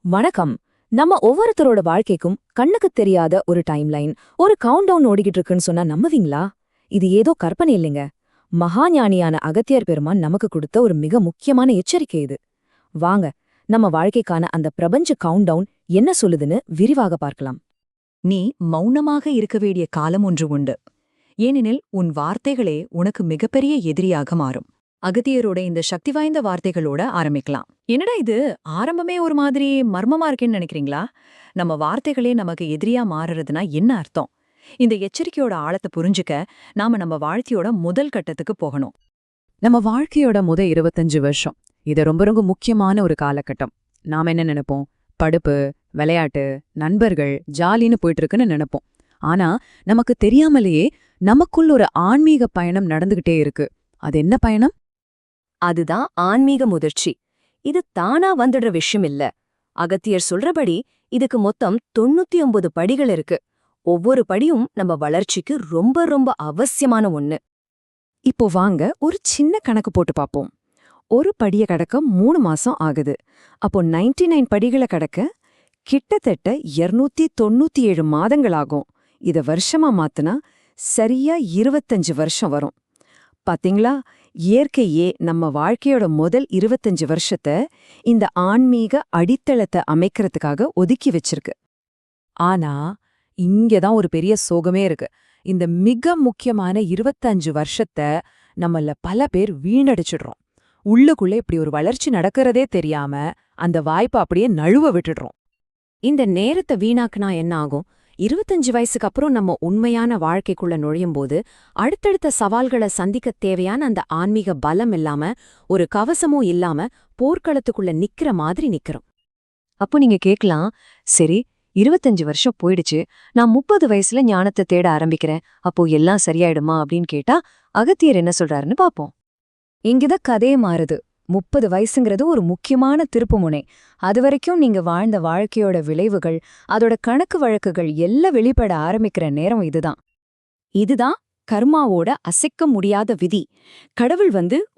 வணக்கம். நம்ம ஒவ்வொருத்தரோட வாழ்க்கைக்கும் கண்ணுக்கு தெரியாத ஒரு டைம்லைன், ஒரு கவுண்டவுன் ஓடிக்கிட்டு இருக்குன்னு சொன்னா நம்புவீங்களா? இது ஏதோ கற்பனை இல்லைங்க. மகாஞானியான அகத்தியர் பெருமான் நமக்கு கொடுத்த ஒரு மிக முக்கியமான எச்சரிக்கை இது. வாங்க, நம்ம வாழ்க்கைக்கான அந்த பிரபஞ்ச கவுண்டவுன் என்ன சொல்லுதுன்னு விரிவாக பார்க்கலாம். நீ மௌனமாக இருக்க வேண்டிய காலம் ஒன்று உண்டு. ஏனெனில் உன் வார்த்தைகளே உனக்கு மிகப்பெரிய எதிரியாக மாறும். அகத்தியரோட இந்த சக்தி வாய்ந்த வார்த்தைகளோட ஆரம்பிக்கலாம். என்னடா இது, ஆரம்பமே ஒரு மாதிரி மர்மமா இருக்கேன்னு நினைக்கிறீங்களா? நம்ம வார்த்தைகளே நமக்கு எதிரியா மாறுறதுனா என்ன அர்த்தம்? இந்த எச்சரிக்கையோட ஆழத்தை புரிஞ்சுக்க நாம நம்ம வாழ்க்கையோட முதல் கட்டத்துக்கு போகணும். நம்ம வாழ்க்கையோட 25 வருஷம் இது ரொம்ப ரொம்ப முக்கியமான ஒரு காலகட்டம். நாம என்ன நினைப்போம்? படிப்பு, விளையாட்டு, நண்பர்கள், ஜாலின்னு போயிட்டு இருக்குன்னு நினைப்போம். ஆனா நமக்கு தெரியாமலேயே நமக்குள்ள ஒரு ஆன்மீக பயணம் நடந்துகிட்டே இருக்கு. அது என்ன பயணம்? அதுதான் ஆன்மீக முதிர்ச்சி. இது தானா வந்துடுற விஷயம் இல்ல. அகத்தியர் சொல்றபடி இதுக்கு மொத்தம் 99 படிகள் இருக்கு. ஒவ்வொரு படியும் நம்ம வளர்ச்சிக்கு ரொம்ப ரொம்ப அவசியமான ஒண்ணு. இப்போ வாங்க ஒரு சின்ன கணக்கு போட்டு பாப்போம். ஒரு படிய கடக்க 3 மாசம் ஆகுது. அப்போ 99 படிகளை கடக்க கிட்டத்தட்ட 297 மாதங்கள் ஆகும். இத வருஷமா மாத்துனா சரியா 25 வருஷம் வரும். பாத்தீங்களா, இயற்கையே நம்ம வாழ்க்கையோட முதல் 25 வருஷத்தை இந்த ஆன்மீக அடித்தளத்தை அமைக்கிறதுக்காக ஒதுக்கி வச்சிருக்கு. ஆனா இங்கதான் ஒரு பெரிய சோகமே இருக்கு. இந்த மிக முக்கியமான 25 வருஷத்தை நம்மள பல பேர் வீணடிச்சிடுறோம். உள்ளுக்குள்ளே இப்படி ஒரு வளர்ச்சி நடக்கிறதே தெரியாம அந்த வாய்ப்பை அப்படியே நழுவ விட்டுடுறோம். இந்த நேரத்தை வீணாக்குனா என்ன ஆகும்? 25 வயசுக்கு அப்புறம் நம்ம உண்மையான வாழ்க்கைக்குள்ள நுழையும்போது அடுத்தடுத்த சவால்களை சந்திக்க தேவையான அந்த ஆன்மீக பலம் இல்லாம, ஒரு கவசமும் இல்லாம போர்க்களத்துக்குள்ள நிக்கிற மாதிரி நிக்கிறோம். அப்போ நீங்க கேட்கலாம், சரி 25 வருஷம் போயிடுச்சு, நான் 30 வயசுல ஞானத்தை தேட ஆரம்பிக்கிறேன், அப்போ எல்லாம் சரியாயிடுமா அப்படின்னு கேட்டா அகத்தியர் என்ன சொல்றாருன்னு பாப்போம். இங்கதான் கதையே மாறுது. 30 வயசுங்கிறது ஒரு முக்கியமான திருப்புமுனை. அது வரைக்கும் நீங்க வாழ்ந்த வாழ்க்கையோட விளைவுகள், அதோட கணக்கு வழக்குகள் எல்லாம் வெளிப்பட ஆரம்பிக்கிற நேரம் இதுதான். இதுதான் கர்மாவோட அசைக்க முடியாத விதி. கடவுள்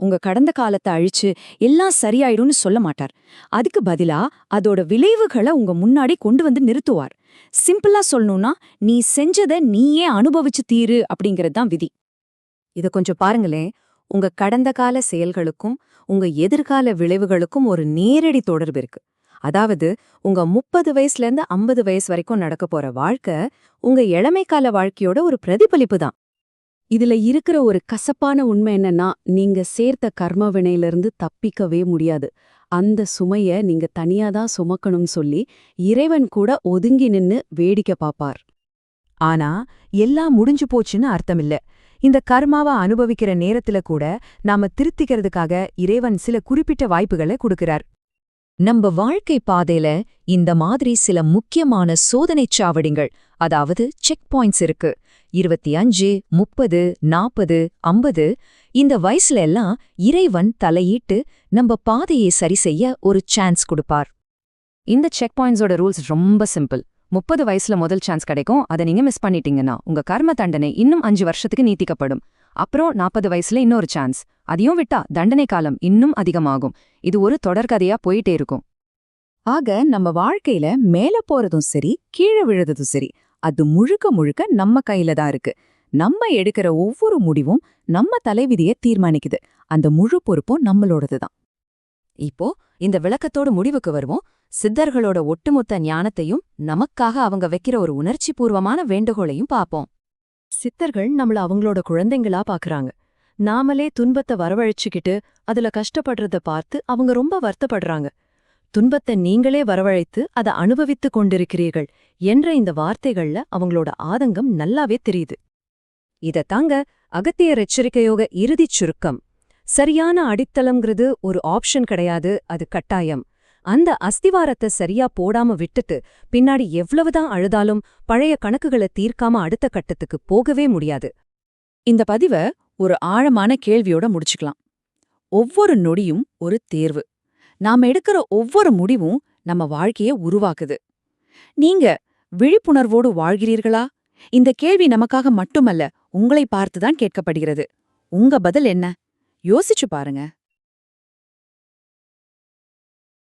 உங்க கடந்த காலத்தை அழிச்சு எல்லாம் சரியாயிடும்னு சொல்ல மாட்டார். அதுக்கு பதிலா அதோட விளைவுகளை உங்க முன்னாடி கொண்டு வந்து நிறுத்துவார். சிம்பிளா சொல்லணும்னா, நீ செஞ்சதை நீயே அனுபவிச்சு தீரு அப்படிங்கறதுதான் விதி. இத கொஞ்சம் பாருங்களேன். உங்க கடந்த கால செயல்களுக்கும் உங்க எதிர்கால விளைவுகளுக்கும் ஒரு நேரடி தொடர்பு இருக்கு. அதாவது உங்க 30 வயசுலேருந்து 50 வயசு வரைக்கும் நடக்க போற வாழ்க்கை உங்க இளமைக்கால வாழ்க்கையோட ஒரு பிரதிபலிப்பு தான். இதுல இருக்கிற ஒரு கசப்பான உண்மை என்னன்னா, நீங்க சேர்த்த கர்ம வினையிலிருந்து தப்பிக்கவே முடியாது. அந்த சுமைய நீங்க தனியாதான் சுமக்கணும்னு சொல்லி இறைவன் கூட ஒதுங்கி நின்னு வேடிக்கை பாப்பார். ஆனா எல்லாம் முடிஞ்சு போச்சுன்னு அர்த்தமில்ல. இந்த கர்மாவை அனுபவிக்கிற நேரத்துல கூட நாம திருத்திக்கிறதுக்காக இறைவன் சில குறிப்பிட்ட வாய்ப்புகளை கொடுக்கிறார். நம்ம வாழ்க்கை பாதையில இந்த மாதிரி சில முக்கியமான சோதனைச் சாவடிகள், அதாவது செக் பாயிண்ட்ஸ் இருக்கு. 25, 30, 40, 50 இந்த வயசுல எல்லாம் இறைவன் தலையிட்டு நம்ம பாதையை சரி செய்ய ஒரு சான்ஸ் கொடுப்பார். இந்த செக் பாயிண்ட்ஸோட ரூல்ஸ் ரொம்ப சிம்பிள். 30 வயசுல முதல் சான்ஸ் கிடைக்கும். அதை நீங்க மிஸ் பண்ணிட்டீங்கன்னா உங்க கர்ம தண்டனை இன்னும் 5 வருஷத்துக்கு நீட்டிக்கப்படும். அப்புறம் 40 வயசுல இன்னொரு சான்ஸ். அதையும் விட்டா தண்டனை காலம் இன்னும் அதிகமாகும். இது ஒரு தொடர்கதையா போயிட்டே இருக்கும். ஆக நம்ம வாழ்க்கையில மேல போறதும் சரி, கீழே விழுறதும் சரி, அது முழுக்க முழுக்க நம்ம கையில தான் இருக்கு. நம்ம எடுக்கிற ஒவ்வொரு முடிவும் நம்ம தலைவிதியை தீர்மானிக்குது. அந்த முழு பொறுப்பும் நம்மளோடதுதான். இப்போ இந்த விளக்கத்தோட முடிவுக்கு வருவோம். சித்தர்களோட ஒட்டுமொத்த ஞானத்தையும் நமக்காக அவங்க வைக்கிற ஒரு உணர்ச்சி பூர்வமான வேண்டுகோளையும் பாப்போம். சித்தர்கள் நம்மள அவங்களோட குழந்தைங்களா பாக்குறாங்க. நாமளே துன்பத்தை வரவழைச்சுக்கிட்டு அதுல கஷ்டப்படுறத பார்த்து அவங்க ரொம்ப வருத்தப்படுறாங்க. துன்பத்தை நீங்களே வரவழைத்து அதை அனுபவித்துக் கொண்டிருக்கிறீர்கள் என்ற இந்த வார்த்தைகள்ல அவங்களோட ஆதங்கம் நல்லாவே தெரியுது. இதத்தாங்க அகத்தியர் எச்சரிக்கையோக இறுதிச் சுருக்கம். சரியான அடித்தளம்ங்கிறது ஒரு ஆப்ஷன் கிடையாது, அது கட்டாயம். அந்த அஸ்திவாரத்தை சரியா போடாம விட்டுட்டு பின்னாடி எவ்வளவுதான் அழுதாலும் பழைய கணக்குகளை தீர்க்காம அடுத்த கட்டத்துக்கு போகவே முடியாது. இந்த பதிவை ஒரு ஆழமான கேள்வியோட முடிச்சுக்கலாம். ஒவ்வொரு நொடியும் ஒரு தேர்வு. நாம எடுக்கிற ஒவ்வொரு முடிவும் நம்ம வாழ்க்கையை உருவாக்குது. நீங்க விழிப்புணர்வோடு வாழ்கிறீர்களா? இந்த கேள்வி நமக்காக மட்டுமல்ல, உங்களை பார்த்துதான் கேட்கப்படுகிறது. உங்க பதில் என்ன? யோசிச்சு பாருங்க.